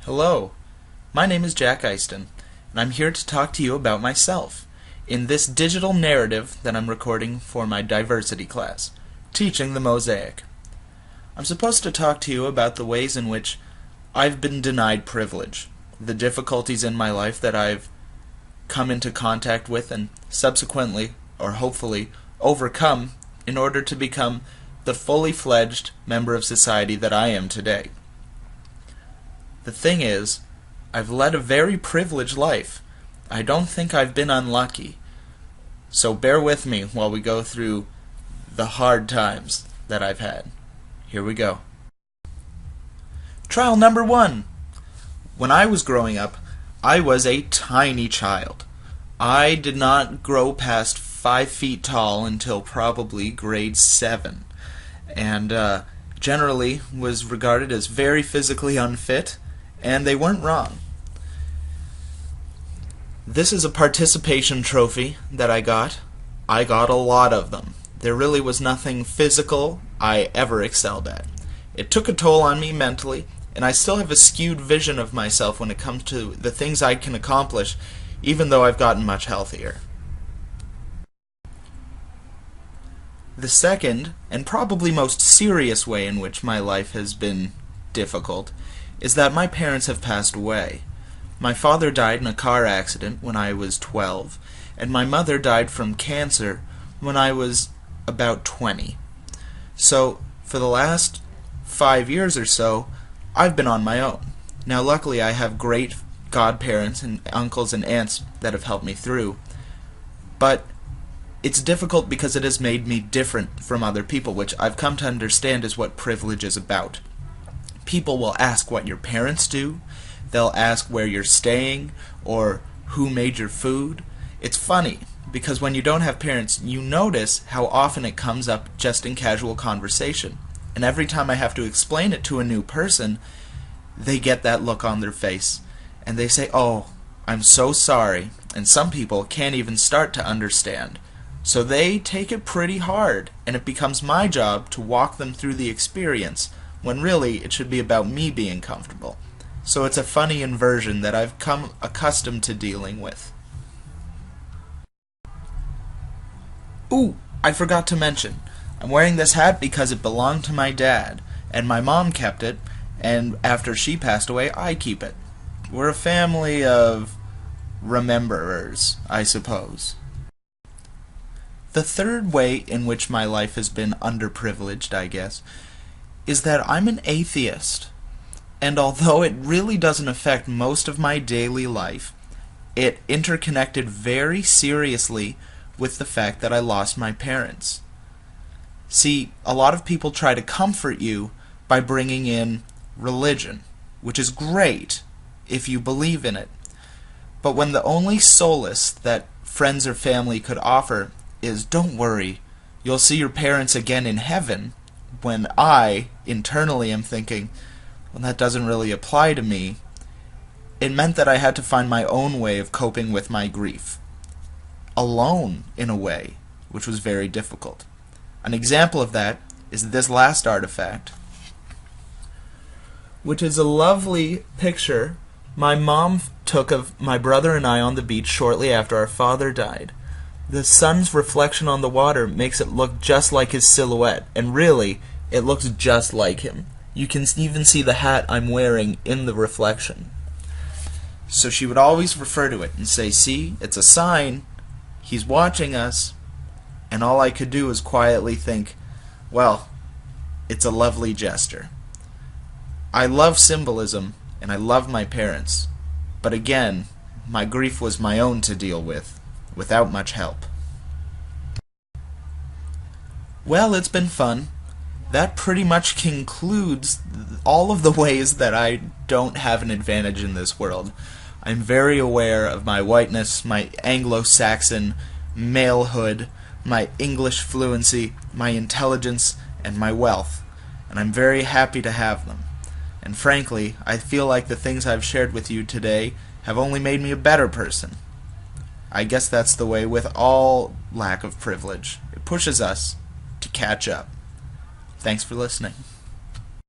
Hello, my name is Jack Easton, and I'm here to talk to you about myself in this digital narrative that I'm recording for my diversity class, teaching the Mosaic. I'm supposed to talk to you about the ways in which I've been denied privilege, the difficulties in my life that I've come into contact with and subsequently, or hopefully, overcome in order to become the fully fledged member of society that I am today. The thing is, I've led a very privileged life. I don't think I've been unlucky. So bear with me while we go through the hard times that I've had. Here we go. Trial number 1. When I was growing up, I was a tiny child. I did not grow past 5 feet tall until probably grade 7. And generally was regarded as very physically unfit, and they weren't wrong. This is a participation trophy that I got. I got a lot of them. There really was nothing physical I ever excelled at. It took a toll on me mentally, and I still have a skewed vision of myself when it comes to the things I can accomplish, even though I've gotten much healthier. The second, and probably most serious way in which my life has been difficult, is that my parents have passed away. My father died in a car accident when I was 12, and my mother died from cancer when I was about 20. So, for the last 5 years or so, I've been on my own. Now, luckily, I have great godparents and uncles and aunts that have helped me through, but it's difficult because it has made me different from other people, which I've come to understand is what privilege is about. People will ask what your parents do, they'll ask where you're staying, or who made your food. It's funny, because when you don't have parents, you notice how often it comes up just in casual conversation. And every time I have to explain it to a new person, they get that look on their face, and they say, "Oh, I'm so sorry," and some people can't even start to understand. So they take it pretty hard, and it becomes my job to walk them through the experience, when really it should be about me being comfortable. So it's a funny inversion that I've come accustomed to dealing with. Ooh, I forgot to mention, I'm wearing this hat because it belonged to my dad, and my mom kept it, and after she passed away, I keep it. We're a family of rememberers, I suppose. The third way in which my life has been underprivileged, I guess, is that I'm an atheist. And although it really doesn't affect most of my daily life, it interconnected very seriously with the fact that I lost my parents. See, a lot of people try to comfort you by bringing in religion, which is great if you believe in it. But when the only solace that friends or family could offer is, "Don't worry, you'll see your parents again in heaven," when I, internally, am thinking, well, that doesn't really apply to me, it meant that I had to find my own way of coping with my grief. Alone, in a way, which was very difficult. An example of that is this last artifact, which is a lovely picture my mom took of my brother and I on the beach shortly after our father died. The sun's reflection on the water makes it look just like his silhouette, and really, it looks just like him. You can even see the hat I'm wearing in the reflection. So she would always refer to it and say, "See, it's a sign, he's watching us," and all I could do was quietly think, well, it's a lovely gesture. I love symbolism, and I love my parents, but again, my grief was my own to deal with, without much help. Well, it's been fun. That pretty much concludes all of the ways that I don't have an advantage in this world. I'm very aware of my whiteness, my Anglo-Saxon malehood, my English fluency, my intelligence, and my wealth, and I'm very happy to have them. And frankly, I feel like the things I've shared with you today have only made me a better person. I guess that's the way with all lack of privilege. It pushes us to catch up. Thanks for listening.